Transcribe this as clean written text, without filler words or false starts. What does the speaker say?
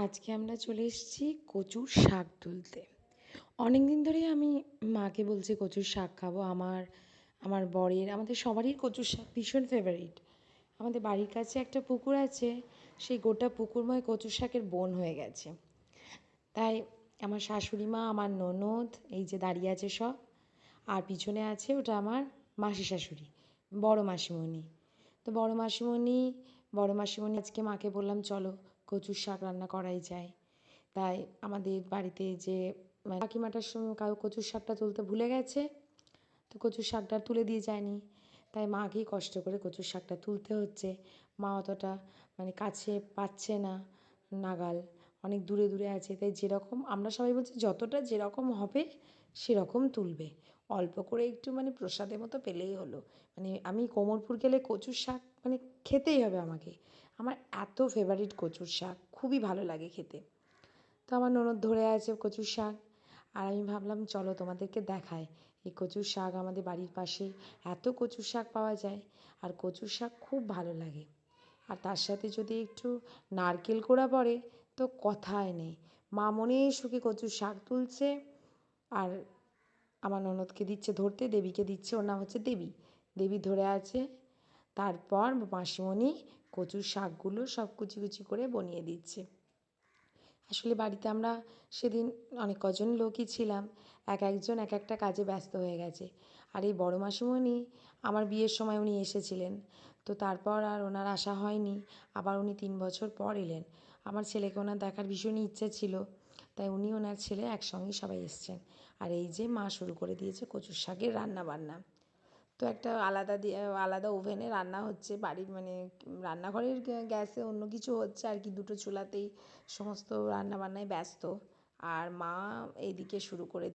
আজকে আমরা চলে এসেছি কচুর শাক তুলতে। অনেক দিন ধরেই আমি মাকে বলছি কচুর শাক খাবো। আমার বরের, আমাদের সবারই কচুর শাক ভীষণ ফেভারিট। আমাদের বাড়ির কাছে একটা পুকুর আছে, সেই গোটা পুকুরময় কচুর শাকের বন হয়ে গেছে। তাই আমার শাশুড়ি মা, আমার ননদ এই যে দাঁড়িয়ে আছে সব, আর পিছনে আছে ওটা আমার মাসি শাশুড়ি, বড় মাসিমণি। তো বড় মাসিমণি আজকে মাকে বললাম চলো কচুর শাক রান্না করাই যায়। তাই আমাদের বাড়িতে যে কাকিমাটার সঙ্গে কাউ কচুর শাকটা তুলতে ভুলে গেছে, তো কচুর শাকটা তুলে দিয়ে যায়নি। তাই মাকেই কষ্ট করে কচুর শাকটা তুলতে হচ্ছে। মা অতটা কাছে পাচ্ছে না নাগাল, অনেক দূরে দূরে আছে। তাই যেরকম আমরা সবাই বলছি যতটা যেরকম হবে সেরকম তুলবে, অল্প করে একটু প্রসাদের মতো পেলেই হলো। আমি কোমরপুর গেলে কচুর শাক খেতেই হবে আমাকে। আমার এত ফেভারিট কচুর শাক, খুবই ভালো লাগে খেতে। তো আমার ননদ ধরে আছে কচুর শাক, আর আমি ভাবলাম চলো তোমাদেরকে দেখাই এই কচুর শাক। আমাদের বাড়ির পাশে এত কচুর শাক পাওয়া যায়, আর কচুর শাক খুব ভালো লাগে। আর তার সাথে যদি একটু নারকেল কোড়া পড়ে তো কথাই নেই। মা মনের সুখে কচুর শাক তুলছে, আর আমার ননদকে দিচ্ছে ধরতে, দেবীকে দিচ্ছে, ওর নাম হচ্ছে দেবী। দেবী ধরে আছে। তারপর মাসিমণি কচুর শাকগুলো সব কুচি কুচি করে বনিয়ে দিচ্ছে। আসলে বাড়িতে আমরা সেদিন অনেক কজন লোকই ছিলাম, এক একজন এক একটা কাজে ব্যস্ত হয়ে গেছে। আর এই বড় মাসিমণি আমার বিয়ের সময় উনি এসেছিলেন, তো তারপর আর ওনার আসা হয়নি। আবার উনি 3 বছর পর এলেন। আমার ছেলেকে ওনার দেখার ভীষণই ইচ্ছে ছিল, তাই উনি ওনার ছেলে একসঙ্গেই সবাই এসছেন। আর এই যে মা শুরু করে দিয়েছে কচুর শাকের রান্না বান্না। তো একটা আলাদা ওভেনে রান্না হচ্ছে, বাড়ির রান্নাঘরের গ্যাসে অন্য কিছু হচ্ছে আর কি, দুটো চুলাতেই সমস্ত রান্নাবান্নায় ব্যস্ত। আর মা এইদিকে শুরু করে